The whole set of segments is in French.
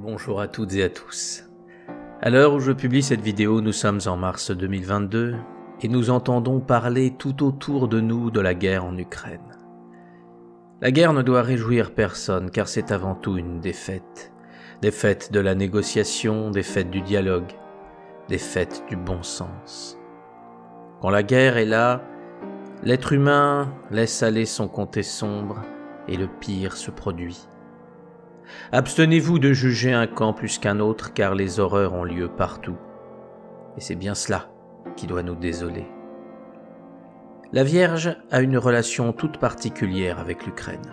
Bonjour à toutes et à tous. À l'heure où je publie cette vidéo, nous sommes en mars 2022 et nous entendons parler tout autour de nous de la guerre en Ukraine. La guerre ne doit réjouir personne car c'est avant tout une défaite. Défaite de la négociation, défaite du dialogue, défaite du bon sens. Quand la guerre est là, l'être humain laisse aller son côté sombre et le pire se produit. Abstenez-vous de juger un camp plus qu'un autre, car les horreurs ont lieu partout. Et c'est bien cela qui doit nous désoler. La Vierge a une relation toute particulière avec l'Ukraine.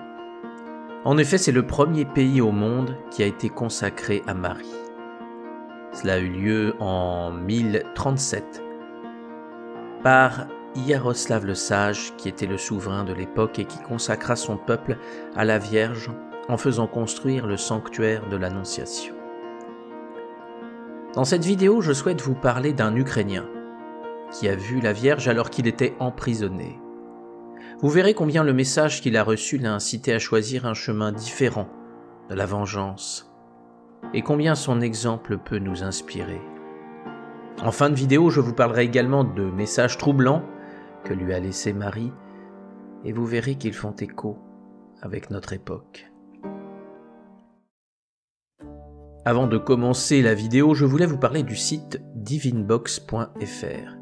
En effet, c'est le premier pays au monde qui a été consacré à Marie. Cela a eu lieu en 1037 par Yaroslav le Sage, qui était le souverain de l'époque et qui consacra son peuple à la Vierge en faisant construire le sanctuaire de l'Annonciation. Dans cette vidéo, je souhaite vous parler d'un Ukrainien qui a vu la Vierge alors qu'il était emprisonné. Vous verrez combien le message qu'il a reçu l'a incité à choisir un chemin différent de la vengeance et combien son exemple peut nous inspirer. En fin de vidéo, je vous parlerai également de messages troublants que lui a laissé Marie et vous verrez qu'ils font écho avec notre époque. Avant de commencer la vidéo, je voulais vous parler du site divinebox.fr.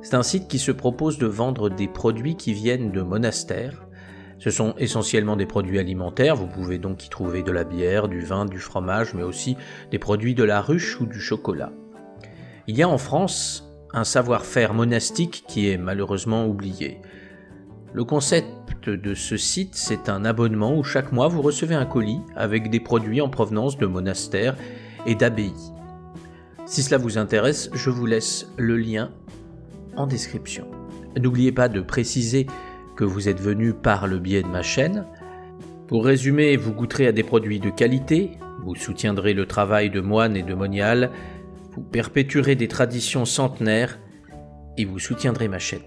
C'est un site qui se propose de vendre des produits qui viennent de monastères. Ce sont essentiellement des produits alimentaires, vous pouvez donc y trouver de la bière, du vin, du fromage, mais aussi des produits de la ruche ou du chocolat. Il y a en France un savoir-faire monastique qui est malheureusement oublié. Le concept de ce site, c'est un abonnement où chaque mois vous recevez un colis avec des produits en provenance de monastères et d'abbayes. Si cela vous intéresse, je vous laisse le lien en description. N'oubliez pas de préciser que vous êtes venu par le biais de ma chaîne. Pour résumer, vous goûterez à des produits de qualité, vous soutiendrez le travail de moines et de moniales, vous perpétuerez des traditions centenaires et vous soutiendrez ma chaîne.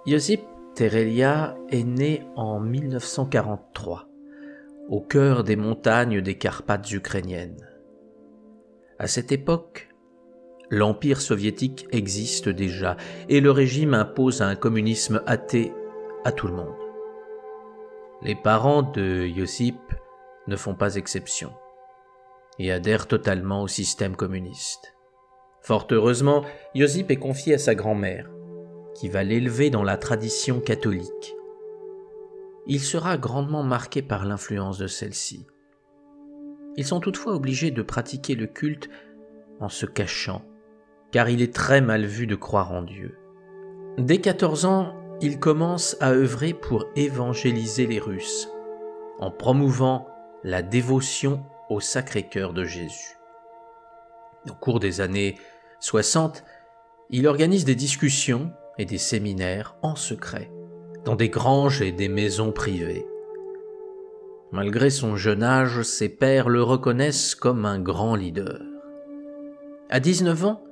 Iosip Terelia est né en 1943, au cœur des montagnes des Carpates ukrainiennes. À cette époque, l'Empire soviétique existe déjà et le régime impose un communisme athée à tout le monde. Les parents de Iosip ne font pas exception et adhèrent totalement au système communiste. Fort heureusement, Iosip est confié à sa grand-mère, qui va l'élever dans la tradition catholique. Il sera grandement marqué par l'influence de celle-ci. Ils sont toutefois obligés de pratiquer le culte en se cachant, car il est très mal vu de croire en Dieu. Dès 14 ans, il commence à œuvrer pour évangéliser les Russes, en promouvant la dévotion au Sacré-Cœur de Jésus. Au cours des années 60, il organise des discussions et des séminaires en secret, dans des granges et des maisons privées. Malgré son jeune âge, ses pairs le reconnaissent comme un grand leader. À 19 ans,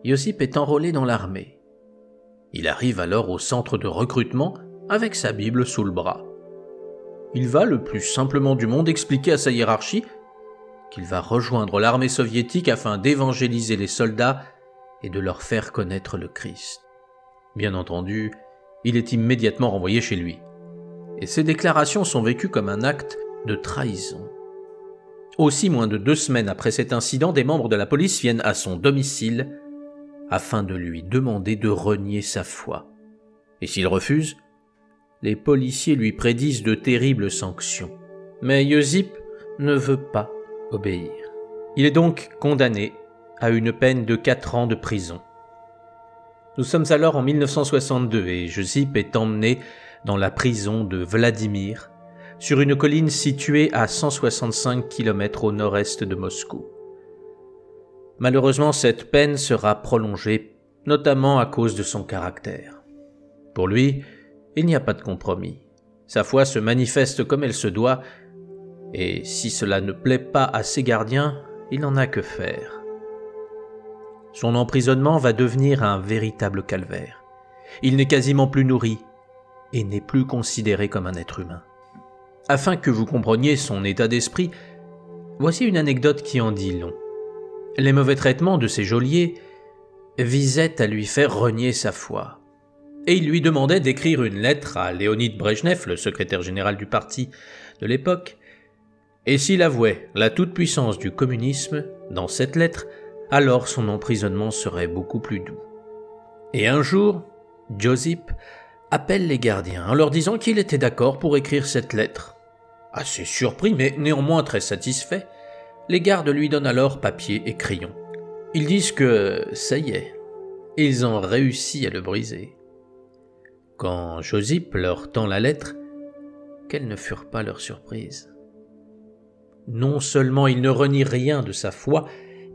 Iosip est enrôlé dans l'armée. Il arrive alors au centre de recrutement avec sa Bible sous le bras. Il va le plus simplement du monde expliquer à sa hiérarchie qu'il va rejoindre l'armée soviétique afin d'évangéliser les soldats et de leur faire connaître le Christ. Bien entendu, il est immédiatement renvoyé chez lui. Et ses déclarations sont vécues comme un acte de trahison. Aussi, moins de 2 semaines après cet incident, des membres de la police viennent à son domicile afin de lui demander de renier sa foi. Et s'il refuse, les policiers lui prédisent de terribles sanctions. Mais Iosip ne veut pas obéir. Il est donc condamné à une peine de 4 ans de prison. Nous sommes alors en 1962 et Iosip est emmené dans la prison de Vladimir, sur une colline située à 165 km au nord-est de Moscou. Malheureusement, cette peine sera prolongée, notamment à cause de son caractère. Pour lui, il n'y a pas de compromis. Sa foi se manifeste comme elle se doit, et si cela ne plaît pas à ses gardiens, il n'en a que faire. Son emprisonnement va devenir un véritable calvaire. Il n'est quasiment plus nourri et n'est plus considéré comme un être humain. Afin que vous compreniez son état d'esprit, voici une anecdote qui en dit long. Les mauvais traitements de ses geôliers visaient à lui faire renier sa foi. Et il lui demandait d'écrire une lettre à Léonid Brejnev, le secrétaire général du parti de l'époque, et s'il avouait la toute-puissance du communisme dans cette lettre, alors son emprisonnement serait beaucoup plus doux. Et un jour, Josip appelle les gardiens en leur disant qu'il était d'accord pour écrire cette lettre. Assez surpris, mais néanmoins très satisfait, les gardes lui donnent alors papier et crayon. Ils disent que, ça y est, ils ont réussi à le briser. Quand Josip leur tend la lettre, quelle ne furent pas leurs surprises. Non seulement il ne renie rien de sa foi,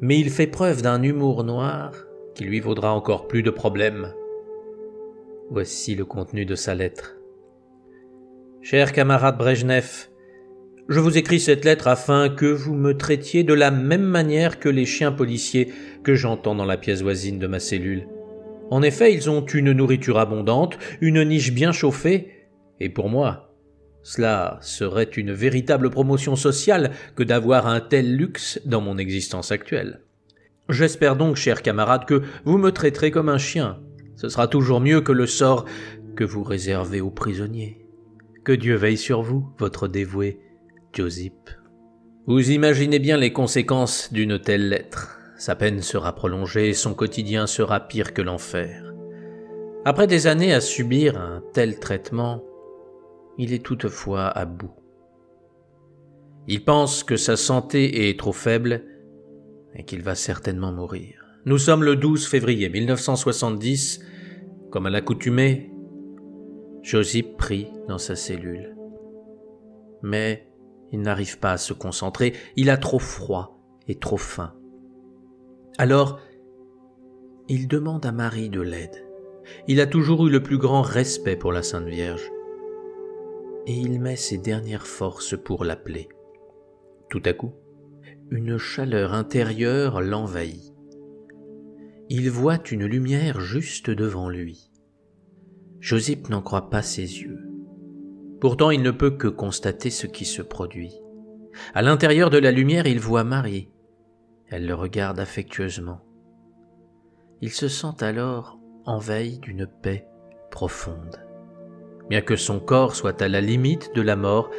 mais il fait preuve d'un humour noir qui lui vaudra encore plus de problèmes. Voici le contenu de sa lettre. « Cher camarade Brejnev, je vous écris cette lettre afin que vous me traitiez de la même manière que les chiens policiers que j'entends dans la pièce voisine de ma cellule. En effet, ils ont une nourriture abondante, une niche bien chauffée, et pour moi, cela serait une véritable promotion sociale que d'avoir un tel luxe dans mon existence actuelle. J'espère donc, cher camarade, que vous me traiterez comme un chien. Ce sera toujours mieux que le sort que vous réservez aux prisonniers. Que Dieu veille sur vous, votre dévoué Josip. » Vous imaginez bien les conséquences d'une telle lettre. Sa peine sera prolongée et son quotidien sera pire que l'enfer. Après des années à subir un tel traitement, il est toutefois à bout. Il pense que sa santé est trop faible et qu'il va certainement mourir. Nous sommes le 12 février 1970. Comme à l'accoutumée, Josip prie dans sa cellule. Mais il n'arrive pas à se concentrer, il a trop froid et trop faim. Alors, il demande à Marie de l'aide. Il a toujours eu le plus grand respect pour la Sainte Vierge. Et il met ses dernières forces pour l'appeler. Tout à coup, une chaleur intérieure l'envahit. Il voit une lumière juste devant lui. Josip n'en croit pas ses yeux. Pourtant, il ne peut que constater ce qui se produit. À l'intérieur de la lumière, il voit Marie. Elle le regarde affectueusement. Il se sent alors envahi d'une paix profonde. Bien que son corps soit à la limite de la mort,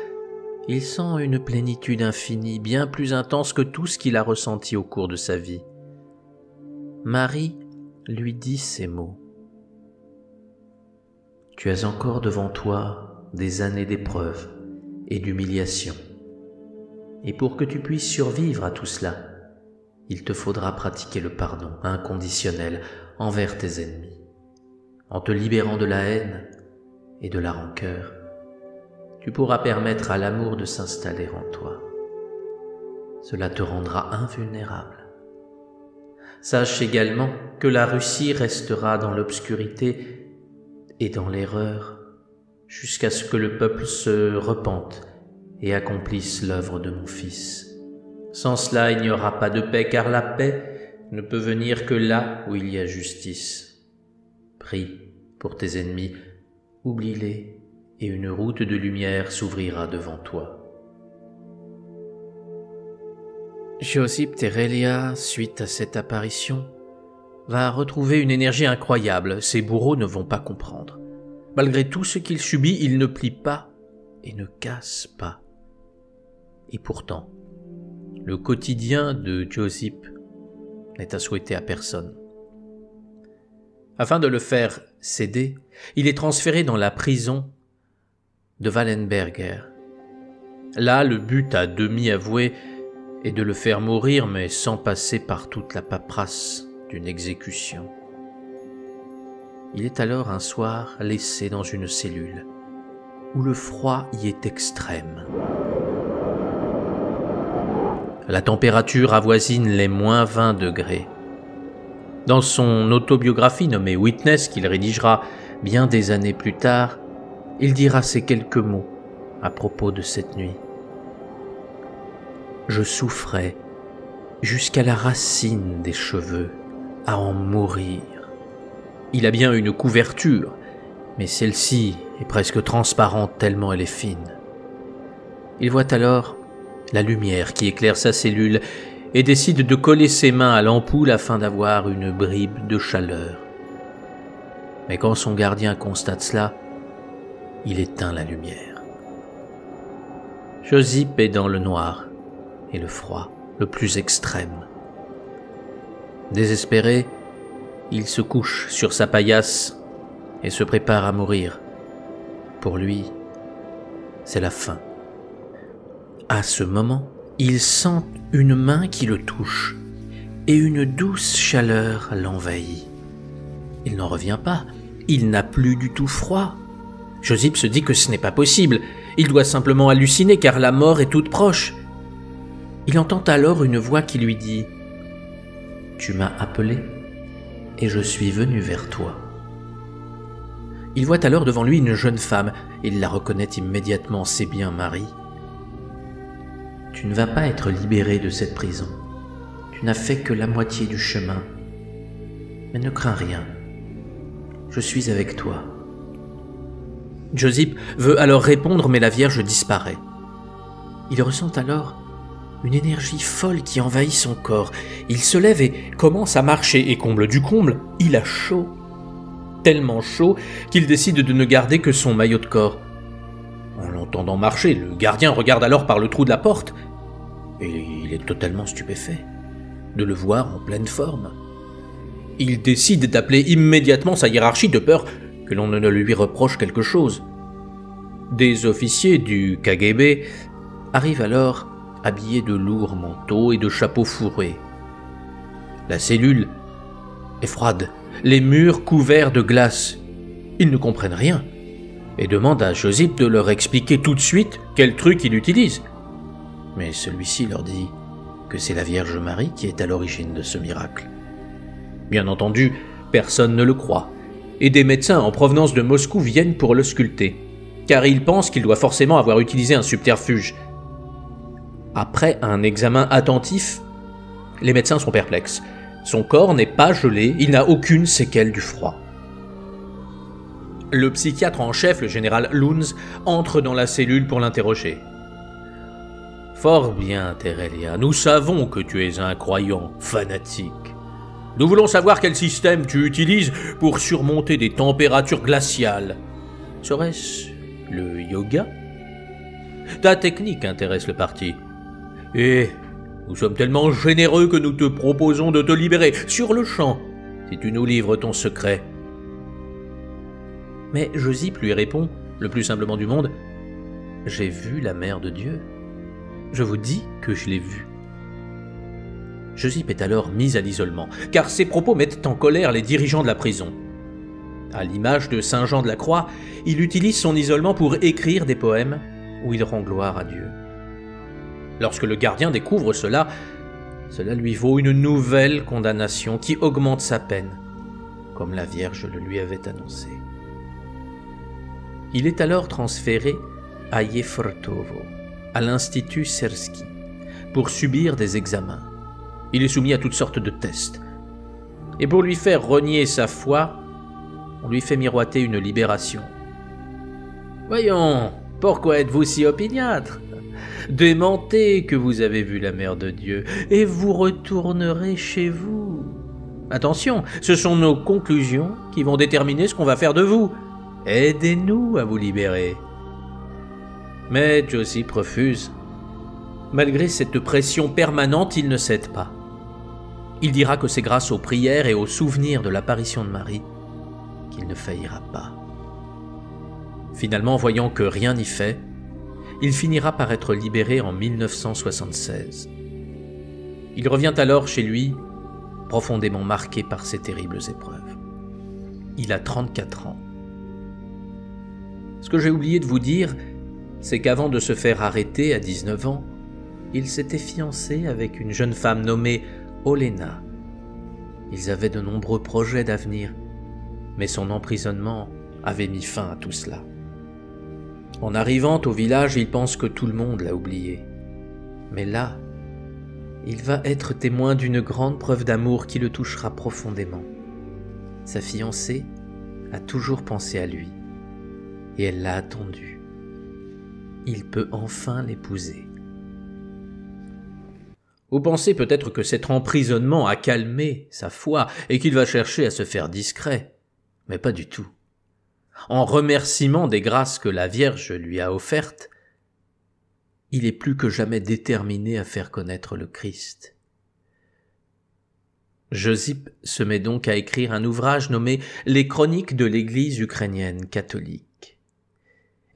il sent une plénitude infinie, bien plus intense que tout ce qu'il a ressenti au cours de sa vie. Marie lui dit ces mots. « Tu as encore devant toi des années d'épreuves et d'humiliation. Et pour que tu puisses survivre à tout cela, il te faudra pratiquer le pardon inconditionnel envers tes ennemis. En te libérant de la haine et de la rancœur, tu pourras permettre à l'amour de s'installer en toi. Cela te rendra invulnérable. Sache également que la Russie restera dans l'obscurité et dans l'erreur jusqu'à ce que le peuple se repente et accomplisse l'œuvre de mon Fils. Sans cela, il n'y aura pas de paix, car la paix ne peut venir que là où il y a justice. Prie pour tes ennemis, oublie-les, et une route de lumière s'ouvrira devant toi. » Josip Terelia, suite à cette apparition, va retrouver une énergie incroyable. Ses bourreaux ne vont pas comprendre. Malgré tout ce qu'il subit, il ne plie pas et ne casse pas. Et pourtant, le quotidien de Josip n'est à souhaiter à personne. Afin de le faire céder, il est transféré dans la prison de Wallenberger. Là, le but à demi avoué est de le faire mourir, mais sans passer par toute la paperasse d'une exécution. Il est alors un soir laissé dans une cellule, où le froid y est extrême. La température avoisine les moins 20 degrés. Dans son autobiographie nommée Witness, qu'il rédigera bien des années plus tard, il dira ces quelques mots à propos de cette nuit. « Je souffrais jusqu'à la racine des cheveux, à en mourir. Il a bien une couverture, mais celle-ci est presque transparente tellement elle est fine. Il voit alors la lumière qui éclaire sa cellule et décide de coller ses mains à l'ampoule afin d'avoir une bribe de chaleur. Mais quand son gardien constate cela, il éteint la lumière. Josip est dans le noir et le froid le plus extrême. Désespéré, il se couche sur sa paillasse et se prépare à mourir. Pour lui, c'est la fin. À ce moment, il sent une main qui le touche et une douce chaleur l'envahit. Il n'en revient pas, il n'a plus du tout froid. Josip se dit que ce n'est pas possible, il doit simplement halluciner car la mort est toute proche. Il entend alors une voix qui lui dit « Tu m'as appelé et je suis venu vers toi. » Il voit alors devant lui une jeune femme, il la reconnaît immédiatement, c'est bien Marie. « Tu ne vas pas être libéré de cette prison, tu n'as fait que la moitié du chemin, mais ne crains rien, je suis avec toi. » Josip veut alors répondre, mais la Vierge disparaît. Il ressent alors une énergie folle qui envahit son corps. Il se lève et commence à marcher, et comble du comble, il a chaud. Tellement chaud qu'il décide de ne garder que son maillot de corps. En l'entendant marcher, le gardien regarde alors par le trou de la porte, et il est totalement stupéfait de le voir en pleine forme. Il décide d'appeler immédiatement sa hiérarchie de peur que l'on ne lui reproche quelque chose. Des officiers du KGB arrivent alors habillés de lourds manteaux et de chapeaux fourrés. La cellule est froide, les murs couverts de glace. Ils ne comprennent rien et demandent à Josip de leur expliquer tout de suite quel truc il utilise. Mais celui-ci leur dit que c'est la Vierge Marie qui est à l'origine de ce miracle. Bien entendu, personne ne le croit, et des médecins en provenance de Moscou viennent pour le sculpter, car ils pensent qu'il doit forcément avoir utilisé un subterfuge. Après un examen attentif, les médecins sont perplexes. Son corps n'est pas gelé, il n'a aucune séquelle du froid. Le psychiatre en chef, le général Lunz, entre dans la cellule pour l'interroger. « Fort bien, Terelia, nous savons que tu es un croyant fanatique. Nous voulons savoir quel système tu utilises pour surmonter des températures glaciales. Serait-ce le yoga ? Ta technique intéresse le parti. Et nous sommes tellement généreux que nous te proposons de te libérer sur le champ, si tu nous livres ton secret. » Mais Josip lui répond, le plus simplement du monde, « J'ai vu la Mère de Dieu. Je vous dis que je l'ai vue. » Josip est alors mis à l'isolement, car ses propos mettent en colère les dirigeants de la prison. À l'image de Saint Jean de la Croix, il utilise son isolement pour écrire des poèmes où il rend gloire à Dieu. Lorsque le gardien découvre cela lui vaut une nouvelle condamnation qui augmente sa peine, comme la Vierge le lui avait annoncé. Il est alors transféré à Yefortovo, à l'Institut Sersky, pour subir des examens. Il est soumis à toutes sortes de tests. Et pour lui faire renier sa foi, on lui fait miroiter une libération. « Voyons, pourquoi êtes-vous si opiniâtre ? Démentez que vous avez vu la Mère de Dieu, et vous retournerez chez vous. Attention, ce sont nos conclusions qui vont déterminer ce qu'on va faire de vous. Aidez-nous à vous libérer. » Mais Josip refuse. Malgré cette pression permanente, il ne cède pas. Il dira que c'est grâce aux prières et aux souvenirs de l'apparition de Marie qu'il ne faillira pas. Finalement, voyant que rien n'y fait, il finira par être libéré en 1976. Il revient alors chez lui, profondément marqué par ces terribles épreuves. Il a 34 ans. Ce que j'ai oublié de vous dire, c'est qu'avant de se faire arrêter à 19 ans, il s'était fiancé avec une jeune femme nommée Olena. Ils avaient de nombreux projets d'avenir, mais son emprisonnement avait mis fin à tout cela. En arrivant au village, il pense que tout le monde l'a oublié. Mais là, il va être témoin d'une grande preuve d'amour qui le touchera profondément. Sa fiancée a toujours pensé à lui, et elle l'a attendu. il peut enfin l'épouser. Vous pensez peut-être que cet emprisonnement a calmé sa foi et qu'il va chercher à se faire discret, mais pas du tout. En remerciement des grâces que la Vierge lui a offertes, il est plus que jamais déterminé à faire connaître le Christ. Josip se met donc à écrire un ouvrage nommé « Les chroniques de l'Église ukrainienne catholique ».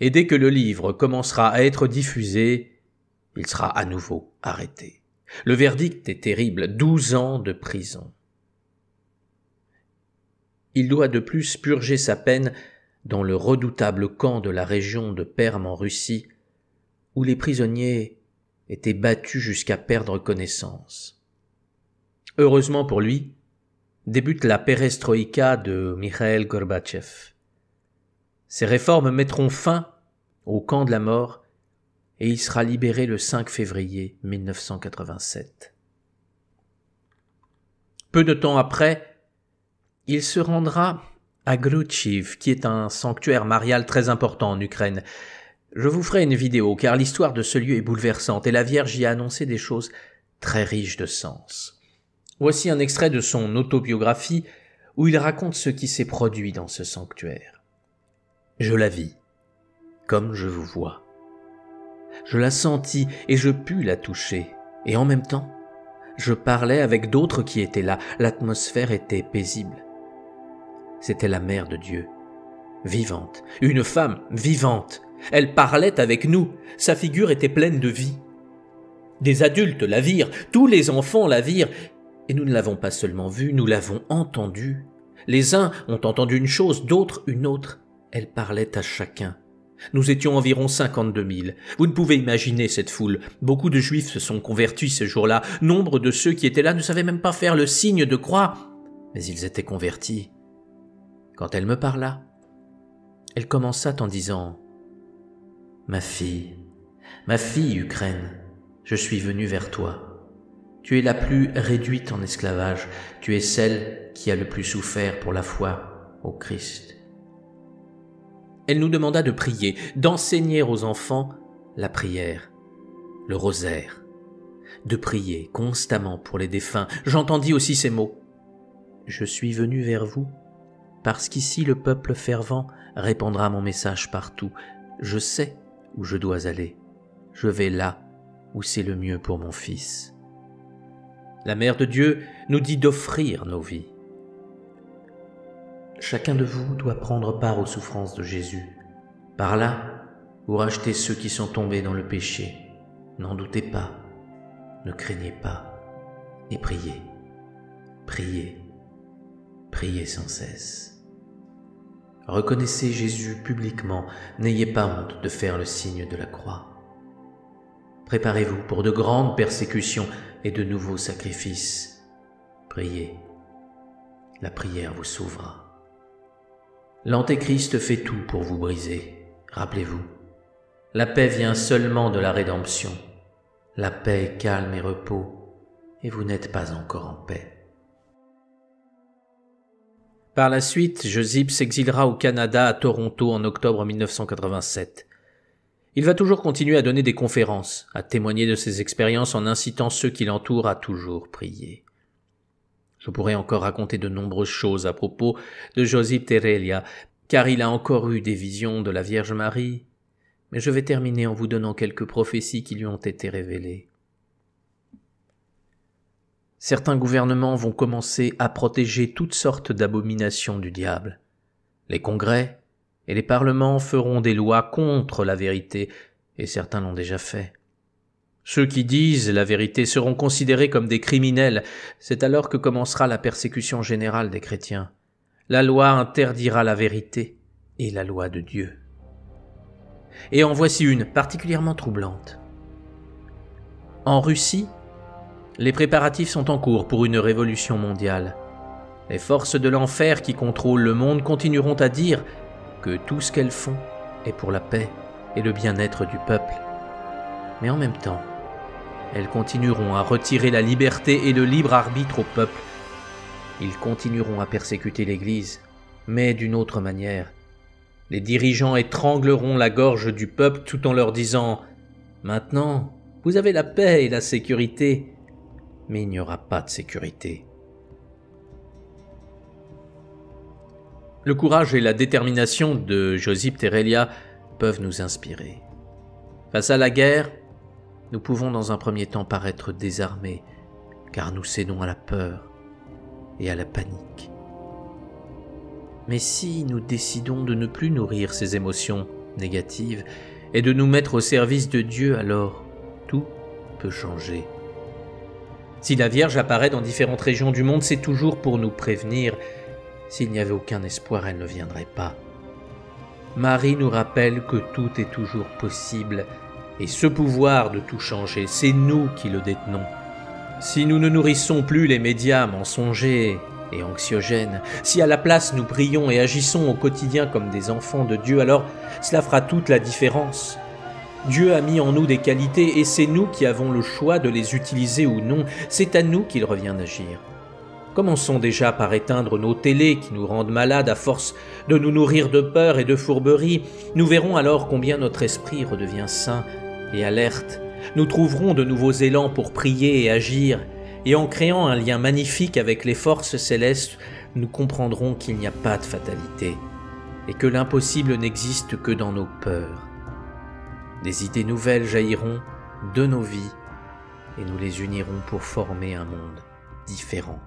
Et dès que le livre commencera à être diffusé, il sera à nouveau arrêté. Le verdict est terrible, 12 ans de prison. Il doit de plus purger sa peine dans le redoutable camp de la région de Perm en Russie, où les prisonniers étaient battus jusqu'à perdre connaissance. Heureusement pour lui, débute la perestroïka de Mikhaïl Gorbatchev. Ces réformes mettront fin au camp de la mort et il sera libéré le 5 février 1987. Peu de temps après, il se rendra à Gruchiv, qui est un sanctuaire marial très important en Ukraine. Je vous ferai une vidéo, car l'histoire de ce lieu est bouleversante et la Vierge y a annoncé des choses très riches de sens. Voici un extrait de son autobiographie où il raconte ce qui s'est produit dans ce sanctuaire. Je la vis, comme je vous vois. Je la sentis et je pus la toucher, et en même temps, je parlais avec d'autres qui étaient là. L'atmosphère était paisible. C'était la Mère de Dieu, vivante, une femme vivante. Elle parlait avec nous, sa figure était pleine de vie. Des adultes la virent, tous les enfants la virent, et nous ne l'avons pas seulement vue, nous l'avons entendue. Les uns ont entendu une chose, d'autres une autre. Elle parlait à chacun. Nous étions environ 52 000. Vous ne pouvez imaginer cette foule. Beaucoup de Juifs se sont convertis ce jour-là. Nombre de ceux qui étaient là ne savaient même pas faire le signe de croix, mais ils étaient convertis. Quand elle me parla, elle commença en disant « Ma fille Ukraine, je suis venue vers toi. Tu es la plus réduite en esclavage, tu es celle qui a le plus souffert pour la foi au Christ. » Elle nous demanda de prier, d'enseigner aux enfants la prière, le rosaire, de prier constamment pour les défunts. J'entendis aussi ces mots « Je suis venu vers vous parce qu'ici le peuple fervent répandra mon message partout. Je sais où je dois aller. Je vais là où c'est le mieux pour mon fils. » La Mère de Dieu nous dit d'offrir nos vies. Chacun de vous doit prendre part aux souffrances de Jésus. Par là, vous rachetez ceux qui sont tombés dans le péché. N'en doutez pas, ne craignez pas, et priez, priez, priez sans cesse. Reconnaissez Jésus publiquement, n'ayez pas honte de faire le signe de la croix. Préparez-vous pour de grandes persécutions et de nouveaux sacrifices. Priez, la prière vous sauvera. L'Antéchrist fait tout pour vous briser. Rappelez-vous, la paix vient seulement de la rédemption. La paix, calme et repos, et vous n'êtes pas encore en paix. Par la suite, Josip s'exilera au Canada, à Toronto, en octobre 1987. Il va toujours continuer à donner des conférences, à témoigner de ses expériences en incitant ceux qui l'entourent à toujours prier. Je pourrais encore raconter de nombreuses choses à propos de Josip Terelia, car il a encore eu des visions de la Vierge Marie, mais je vais terminer en vous donnant quelques prophéties qui lui ont été révélées. Certains gouvernements vont commencer à protéger toutes sortes d'abominations du diable. Les congrès et les parlements feront des lois contre la vérité, et certains l'ont déjà fait. Ceux qui disent la vérité seront considérés comme des criminels. C'est alors que commencera la persécution générale des chrétiens. La loi interdira la vérité et la loi de Dieu. Et en voici une particulièrement troublante. En Russie, les préparatifs sont en cours pour une révolution mondiale. Les forces de l'enfer qui contrôlent le monde continueront à dire que tout ce qu'elles font est pour la paix et le bien-être du peuple. Mais en même temps, elles continueront à retirer la liberté et le libre arbitre au peuple. Ils continueront à persécuter l'Église, mais d'une autre manière. Les dirigeants étrangleront la gorge du peuple tout en leur disant « Maintenant, vous avez la paix et la sécurité. » Mais il n'y aura pas de sécurité. Le courage et la détermination de Josip Terelia peuvent nous inspirer. Face à la guerre, nous pouvons dans un premier temps paraître désarmés, car nous cédons à la peur et à la panique. Mais si nous décidons de ne plus nourrir ces émotions négatives et de nous mettre au service de Dieu, alors tout peut changer. Si la Vierge apparaît dans différentes régions du monde, c'est toujours pour nous prévenir. S'il n'y avait aucun espoir, elle ne viendrait pas. Marie nous rappelle que tout est toujours possible, et ce pouvoir de tout changer, c'est nous qui le détenons. Si nous ne nourrissons plus les médias mensongers et anxiogènes, si à la place nous prions et agissons au quotidien comme des enfants de Dieu, alors cela fera toute la différence. Dieu a mis en nous des qualités et c'est nous qui avons le choix de les utiliser ou non, c'est à nous qu'il revient d'agir. Commençons déjà par éteindre nos télés qui nous rendent malades à force de nous nourrir de peur et de fourberie. Nous verrons alors combien notre esprit redevient sain et alerte. Nous trouverons de nouveaux élans pour prier et agir. Et en créant un lien magnifique avec les forces célestes, nous comprendrons qu'il n'y a pas de fatalité et que l'impossible n'existe que dans nos peurs. Des idées nouvelles jailliront de nos vies et nous les unirons pour former un monde différent.